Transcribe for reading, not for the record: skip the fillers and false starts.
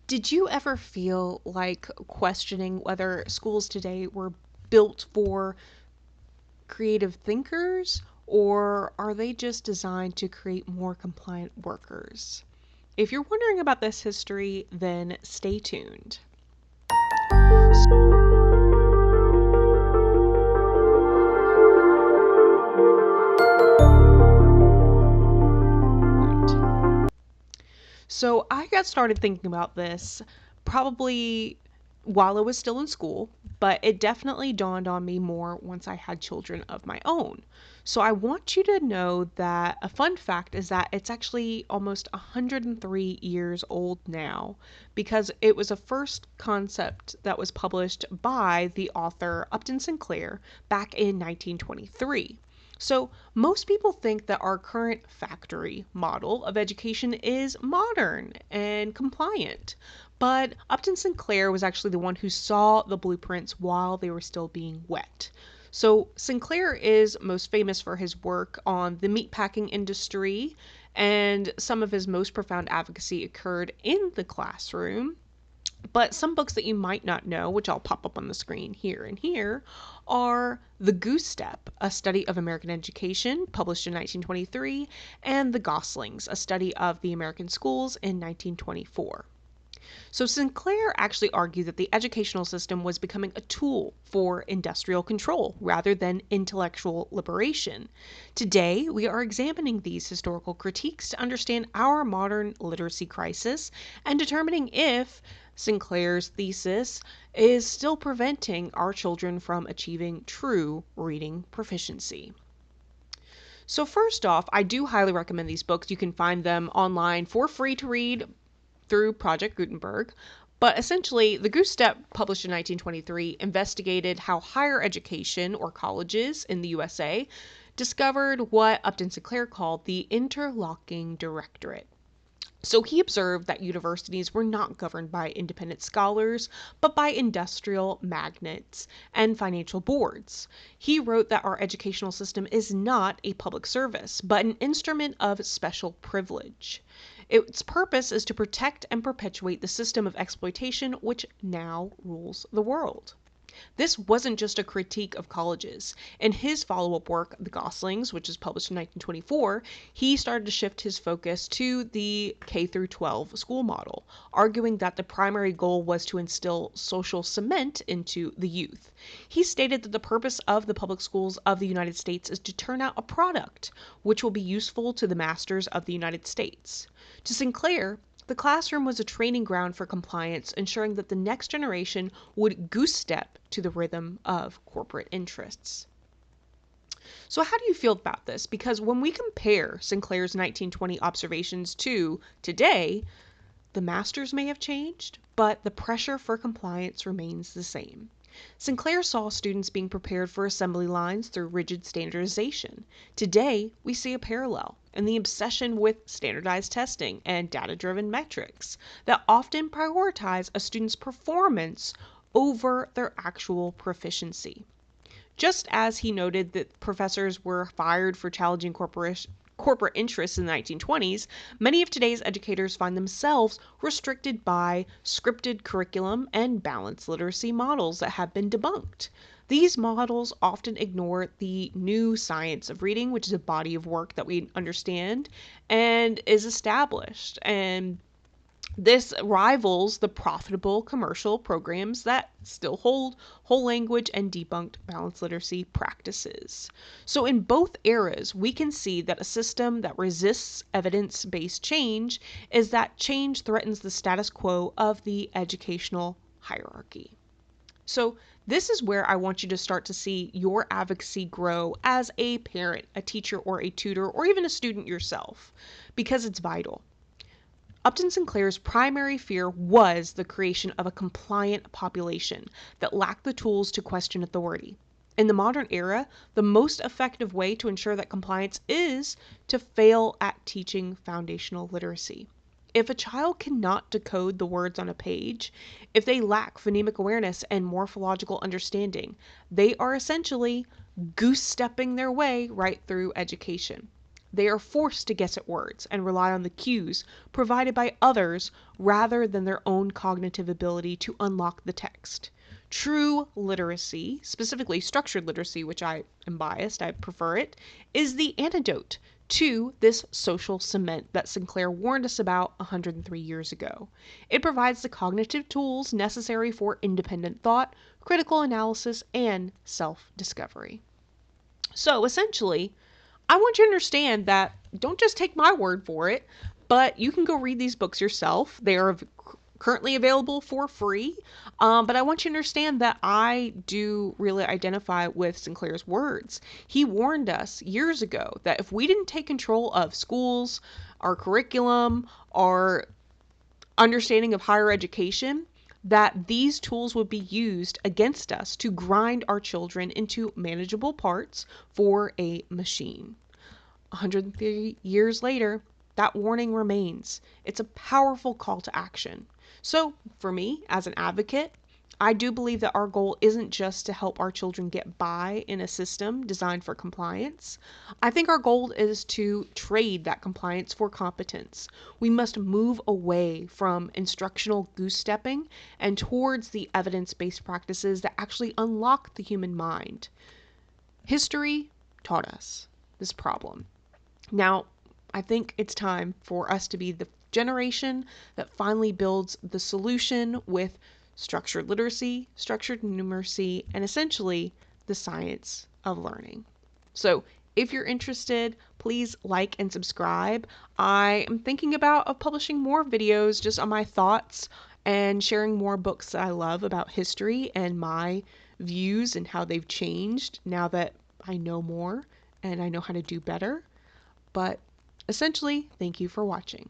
Did you ever feel like questioning whether schools today were built for creative thinkers or are they just designed to create more compliant workers? If you're wondering about this history, then stay tuned. So I got started thinking about this probably while I was still in school, but it definitely dawned on me more once I had children of my own. So I want you to know that a fun fact is that it's actually almost 103 years old now because it was a first concept that was published by the author Upton Sinclair back in 1923. So, most people think that our current factory model of education is modern and compliant. But Upton Sinclair was actually the one who saw the blueprints while they were still being wet. So, Sinclair is most famous for his work on the meatpacking industry, and some of his most profound advocacy occurred in the classroom. But some books that you might not know, which I'll pop up on the screen here and here, are The Goose-Step, a study of American education, published in 1923, and The Goslings, a study of the American schools in 1924. So Sinclair actually argued that the educational system was becoming a tool for industrial control rather than intellectual liberation. Today, we are examining these historical critiques to understand our modern literacy crisis and determining if Sinclair's thesis is still preventing our children from achieving true reading proficiency. So, first off, I do highly recommend these books. You can find them online for free to read through Project Gutenberg. But essentially, the Goose-Step, published in 1923, investigated how higher education, or colleges in the USA, discovered what Upton Sinclair called the interlocking directorate. So he observed that universities were not governed by independent scholars, but by industrial magnates and financial boards. He wrote that our educational system is not a public service, but an instrument of special privilege. Its purpose is to protect and perpetuate the system of exploitation which now rules the world. This wasn't just a critique of colleges. In his follow-up work, The Goslings, which was published in 1924, he started to shift his focus to the K through 12 school model, arguing that the primary goal was to instill social cement into the youth. He stated that the purpose of the public schools of the United States is to turn out a product which will be useful to the masters of the United States. To Sinclair, the classroom was a training ground for compliance, ensuring that the next generation would goose step to the rhythm of corporate interests. So, how do you feel about this? Because when we compare Sinclair's 1920 observations to today, the masters may have changed, but the pressure for compliance remains the same. Sinclair saw students being prepared for assembly lines through rigid standardization. Today, we see a parallel in the obsession with standardized testing and data-driven metrics that often prioritize a student's performance over their actual proficiency. Just as he noted that professors were fired for challenging corporate interests in the 1920s, many of today's educators find themselves restricted by scripted curriculum and balanced literacy models that have been debunked. These models often ignore the new science of reading, which is a body of work that we understand and is established. And this rivals the profitable commercial programs that still hold whole language and debunked balanced literacy practices. So, in both eras, we can see that a system that resists evidence based change is that change threatens the status quo of the educational hierarchy. So, this is where I want you to start to see your advocacy grow as a parent, a teacher, or a tutor, or even a student yourself, because it's vital. Upton Sinclair's primary fear was the creation of a compliant population that lacked the tools to question authority. In the modern era, the most effective way to ensure that compliance is to fail at teaching foundational literacy. If a child cannot decode the words on a page, if they lack phonemic awareness and morphological understanding, they are essentially goose-stepping their way right through education. They are forced to guess at words and rely on the cues provided by others rather than their own cognitive ability to unlock the text. True literacy, specifically structured literacy, which I am biased, I prefer it, is the antidote to this social cement that Sinclair warned us about 103 years ago. It provides the cognitive tools necessary for independent thought, critical analysis, and self-discovery. So essentially, I want you to understand that don't just take my word for it, but you can go read these books yourself. They are currently available for free. But I want you to understand that I do really identify with Sinclair's words. He warned us years ago that if we didn't take control of schools, our curriculum, our understanding of higher education, that these tools would be used against us to grind our children into manageable parts for a machine. 130 years later, that warning remains. It's a powerful call to action. So, for me, as an advocate, I do believe that our goal isn't just to help our children get by in a system designed for compliance. I think our goal is to trade that compliance for competence. We must move away from instructional goose-stepping and towards the evidence-based practices that actually unlock the human mind. History taught us this problem. Now, I think it's time for us to be the generation that finally builds the solution with structured literacy, structured numeracy, and essentially the science of learning. So if you're interested, please like and subscribe. I am thinking about publishing more videos just on my thoughts and sharing more books that I love about history and my views and how they've changed now that I know more and I know how to do better. But essentially, thank you for watching.